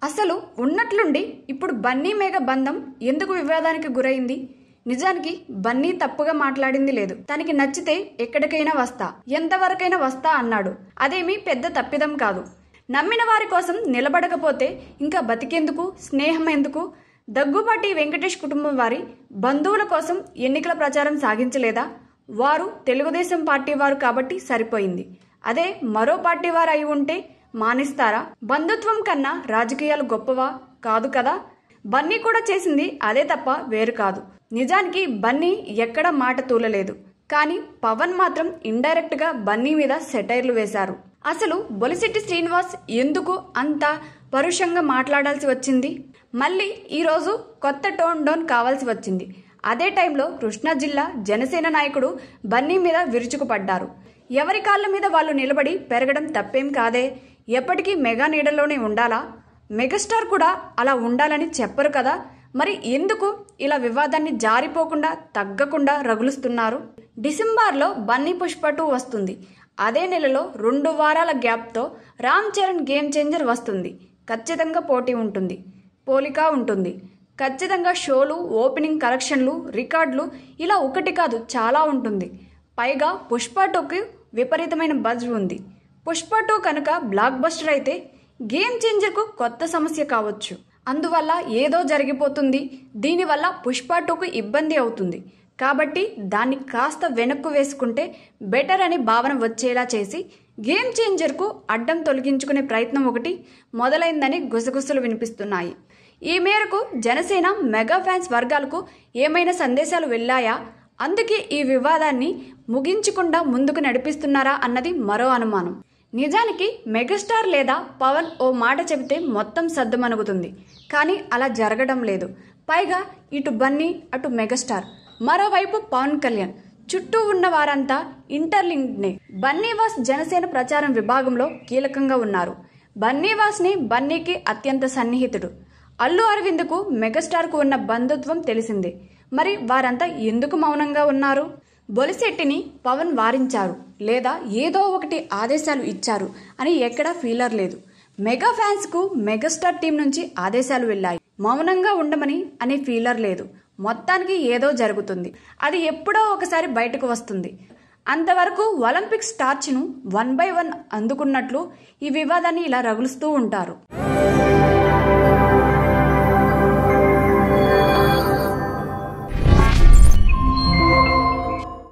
అసలు ఉన్నట్లుండి ఇప్పుడు బన్నీ మేఘ బంధం ఎందుకు వివాదానికి గురైంది? నిజానికి బన్నీ తప్పుగా మాట్లాడింది లేదు. తనకి నచ్చితే ఎక్కడికైనా వస్తా, ఎంతవరకైనా వస్తా అన్నాడు. అదేమీ పెద్ద తప్పిదం కాదు. నమ్మిన వారి కోసం నిలబడకపోతే ఇంకా బతికేందుకు, స్నేహం ఎందుకు? దగ్గుబాటి వెంకటేష్ కుటుంబం వారి బంధువుల కోసం ఎన్నికల ప్రచారం సాగించలేదా? వారు తెలుగుదేశం పార్టీ వారు కాబట్టి సరిపోయింది. అదే మరో పార్టీ వారు అయి ఉంటే మానిస్తారా? బంధుత్వం కన్నా రాజకీయాలు గొప్పవా? కాదు కదా. బన్నీ కూడా చేసింది అదే తప్ప వేరు కాదు. నిజానికి బన్నీ ఎక్కడ మాట తూలలేదు. కానీ పవన్ మాత్రం ఇండైరెక్ట్ గా బన్నీ మీద సెటైర్లు వేశారు. అసలు బొలిశెట్టి శ్రీనివాస్ ఎందుకు అంత పరుషంగా మాట్లాడాల్సి వచ్చింది? మళ్ళీ ఈరోజు కొత్త టోన్ డౌన్ కావాల్సి వచ్చింది. అదే టైంలో కృష్ణా జిల్లా జనసేన నాయకుడు బన్నీ మీద విరుచుకుపడ్డారు. ఎవరి కాళ్ళ మీద వాళ్ళు నిలబడి పెరగడం తప్పేం కాదే. ఎప్పటికీ మెగా నీడలోనే ఉండాలా? మెగాస్టార్ కూడా అలా ఉండాలని చెప్పరు కదా. మరి ఎందుకు ఇలా వివాదాన్ని జారిపోకుండా తగ్గకుండా రగులుస్తున్నారు? డిసెంబర్లో బన్నీ పుష్ప 2 వస్తుంది. అదే నెలలో 2 వారాల గ్యాప్తో రామ్ చరణ్ గేమ్ చేంజర్ వస్తుంది. ఖచ్చితంగా పోటీ ఉంటుంది, పోలిక ఉంటుంది. ఖచ్చితంగా షోలు, ఓపెనింగ్ కలెక్షన్లు, రికార్డులు ఇలా ఒకటి కాదు చాలా ఉంటుంది. పైగా పుష్ప 2కి విపరీతమైన బజ్ ఉంది. పుష్ప 2 కనుక బ్లాక్ బస్టర్ అయితే గేమ్ చేంజర్కు కొత్త సమస్య కావచ్చు. అందువల్ల ఏదో జరిగిపోతుంది. దీనివల్ల పుష్ప 2కు ఇబ్బంది అవుతుంది. కాబట్టి దాన్ని కాస్త వెనక్కు వేసుకుంటే బెటర్ అని భావన వచ్చేలా చేసి గేమ్ చేంజర్కు అడ్డం తొలగించుకునే ప్రయత్నం ఒకటి మొదలైందని గుసగుసలు వినిపిస్తున్నాయి. ఈ మేరకు జనసేన మెగా ఫ్యాన్స్ వర్గాలకు ఏమైనా సందేశాలు వెళ్ళాయా? అందుకే ఈ వివాదాన్ని ముగించకుండా ముందుకు నడిపిస్తున్నారా అన్నది మరో అనుమానం. నిజానికి మెగాస్టార్ లేదా పవన్ ఓ మాట చెబితే మొత్తం సద్దుమణుగుతుంది. కానీ అలా జరగడం లేదు. పైగా ఇటు బన్నీ, అటు మెగాస్టార్, మరోవైపు పవన్ కళ్యాణ్ చుట్టూ ఉన్న వారంతా ఇంటర్లింక్డ్నే. బన్నీవాస్ జనసేన ప్రచారం విభాగంలో కీలకంగా ఉన్నారు. బన్నీవాస్ని బన్నీకి అత్యంత సన్నిహితుడు. అల్లు అరవింద్కు మెగాస్టార్కు ఉన్న బంధుత్వం తెలిసిందే. మరి వారంతా ఎందుకు మౌనంగా ఉన్నారు? బొలిశెట్టిని పవన్ వారించారు లేదా ఏదో ఒకటి ఆదేశాలు ఇచ్చారు అని ఎక్కడా ఫీలర్ లేదు. మెగా ఫ్యాన్స్కు మెగాస్టార్ టీం నుంచి ఆదేశాలు వెళ్ళాయి. మౌనంగా ఉండమని అనే ఫీలర్ లేదు. మొత్తానికి ఏదో జరుగుతుంది. అది ఎప్పుడో ఒకసారి బయటకు వస్తుంది. అంతవరకు ఒలింపిక్స్ టార్చ్ను 1 by 1 అందుకున్నట్లు ఈ వివాదాన్ని ఇలా రగులుస్తూ ఉంటారు.